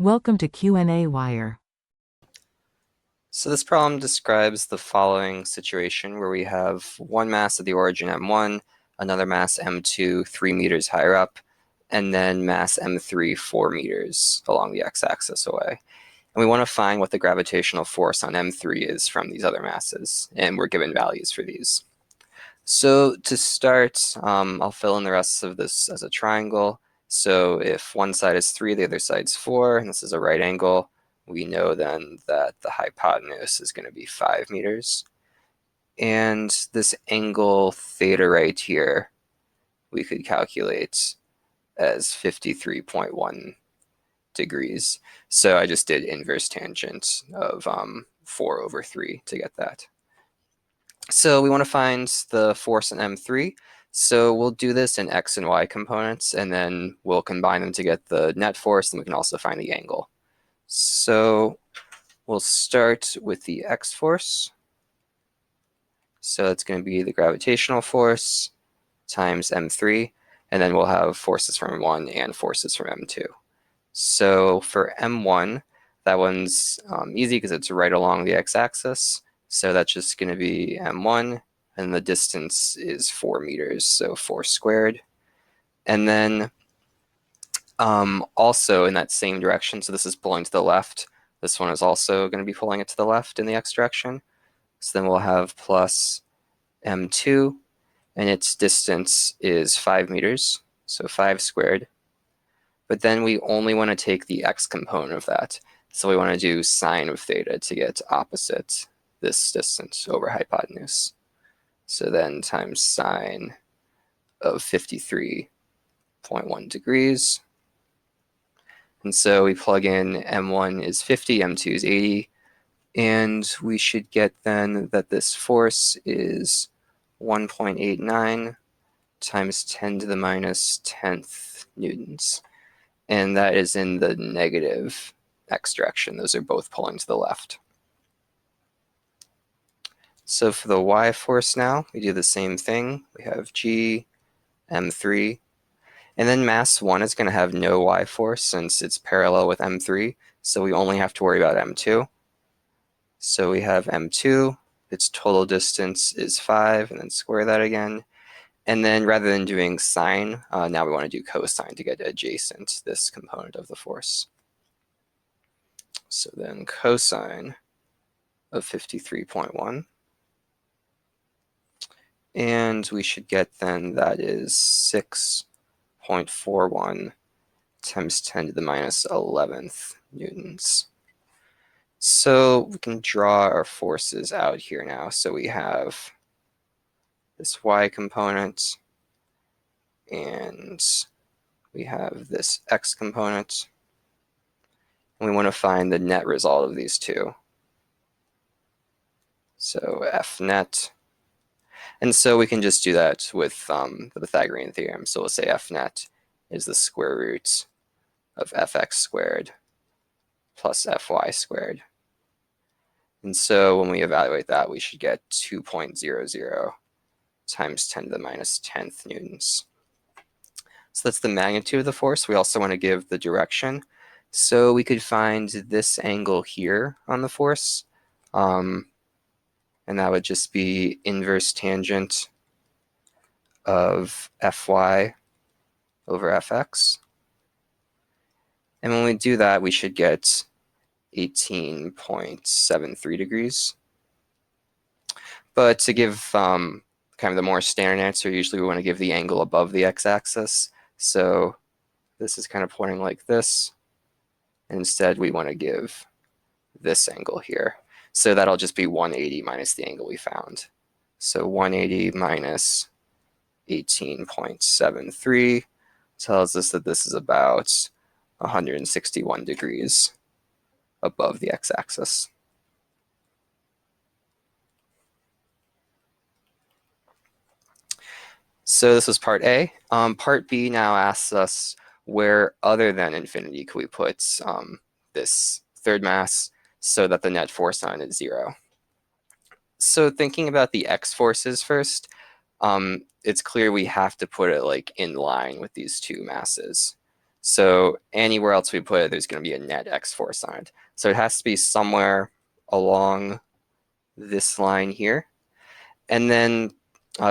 Welcome to qnawire. So this problem describes the following situation where we have one mass at the origin m1, another mass m2 3 meters higher up, and then mass m3 4 meters along the x-axis away. And we want to find what the gravitational force on m3 is from these other masses, and we're given values for these. So to start, I'll fill in the rest of this as a triangle. So if one side is 3, the other side's 4, and this is a right angle, we know then that the hypotenuse is going to be 5 meters. And this angle theta right here, we could calculate as 53.1 degrees. So I just did inverse tangent of 4 over 3 to get that. So we want to find the force in M3. So we'll do this in x and y components, and then we'll combine them to get the net force, and we can also find the angle. So we'll start with the x force. So it's going to be the gravitational force times M3, and then we'll have forces from M1 and forces from M2. So for M1, that one's easy because it's right along the x-axis. So that's just going to be M1, and the distance is 4 meters, so 4 squared. And then also in that same direction, so this is pulling to the left. This one is also going to be pulling it to the left in the x direction. So then we'll have plus M2, and its distance is 5 meters, so 5 squared. But then we only want to take the x component of that. So we want to do sine of theta to get opposite this distance over hypotenuse. So then times sine of 53.1 degrees. And so we plug in m1 is 50, m2 is 80, and we should get then that this force is 1.89 times 10 to the minus 10th newtons. And that is in the negative x direction. Those are both pulling to the left. So for the y force now, we do the same thing. We have g, m3, and then mass 1 is going to have no y force since it's parallel with m3, so we only have to worry about m2. So we have m2, its total distance is 5, and then square that again. And then rather than doing sine, now we want to do cosine to get adjacent this component of the force. So then cosine of 53.1. And we should get then that is 6.41 times 10 to the minus 11th newtons. So we can draw our forces out here now. So we have this y component, and we have this x component. And we want to find the net result of these two. So F net. And so we can just do that with the Pythagorean theorem. So we'll say F net is the square root of fx squared plus fy squared. And so when we evaluate that, we should get 2.00 times 10 to the minus 10th newtons. So that's the magnitude of the force. We also want to give the direction. So we could find this angle here on the force, and that would just be inverse tangent of Fy over Fx. And when we do that, we should get 18.73 degrees. But to give kind of the more standard answer, usually we want to give the angle above the x-axis. So this is kind of pointing like this. Instead, we want to give this angle here. So that'll just be 180 minus the angle we found. So 180 minus 18.73 tells us that this is about 161 degrees above the x-axis. So this was part A. Part B now asks us where other than infinity could we put this third mass so that the net force on it is 0. So thinking about the x forces first, it's clear we have to put it like in line with these two masses. So anywhere else we put it, there's going to be a net X force on it. So it has to be somewhere along this line here. And then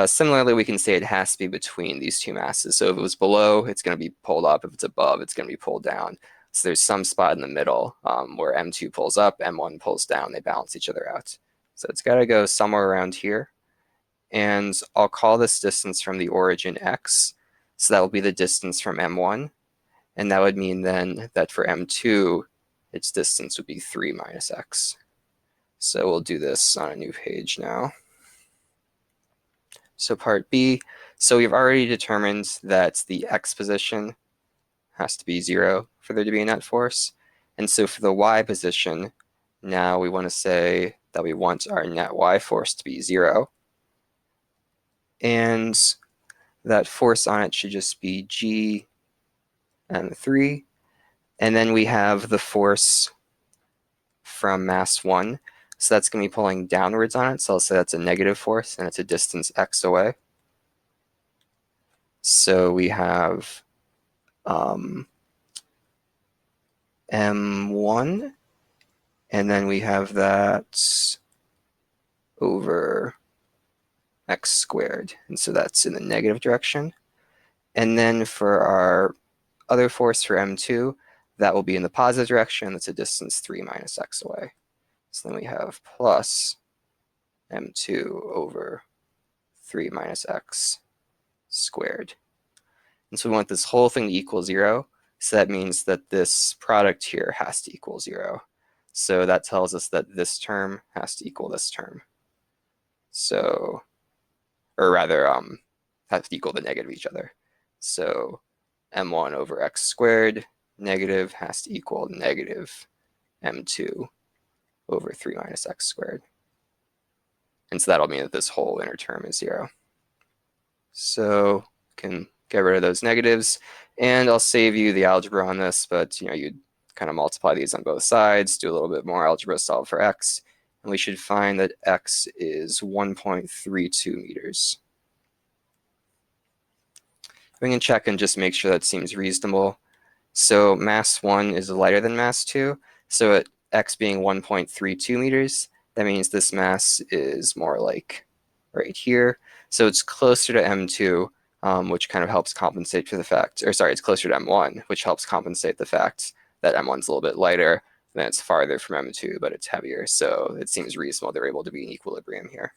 similarly, we can say it has to be between these two masses. So if it was below, it's going to be pulled up. If it's above, it's going to be pulled down. So there's some spot in the middle where M2 pulls up, M1 pulls down. They balance each other out. So it's got to go somewhere around here. And I'll call this distance from the origin X. So that will be the distance from M1. And that would mean then that for M2, its distance would be 3 minus X. So we'll do this on a new page now. So part B, so we've already determined that the X position has to be 0 for there to be a net force. And so for the Y position, now we want to say that we want our net Y force to be 0. And that force on it should just be G M3. And then we have the force from mass 1. So that's going to be pulling downwards on it. So I'll say that's a negative force, and it's a distance x away. So we have m1, and then we have that over x squared. And so that's in the negative direction. And then for our other force for m2, that will be in the positive direction. That's a distance 3 minus x away. So then we have plus m2 over 3 minus x squared. And so we want this whole thing to equal 0. So that means that this product here has to equal 0. So that tells us that this term has to equal this term. So, or rather, have to equal the negative of each other. So m1 over x squared negative has to equal negative m2 over 3 minus x squared. And so that'll mean that this whole inner term is 0. So we can get rid of those negatives, and I'll save you the algebra on this, but you'd kind of multiply these on both sides, do a little bit more algebra, solve for x, and we should find that x is 1.32 meters. We can check and just make sure that seems reasonable. So mass 1 is lighter than mass 2, so at x being 1.32 meters, that means this mass is more like right here. So it's closer to m2, which kind of helps compensate for the fact, or sorry, it's closer to m1, which helps compensate the fact that m1's a little bit lighter, then it's farther from m2, but it's heavier. So it seems reasonable they're able to be in equilibrium here.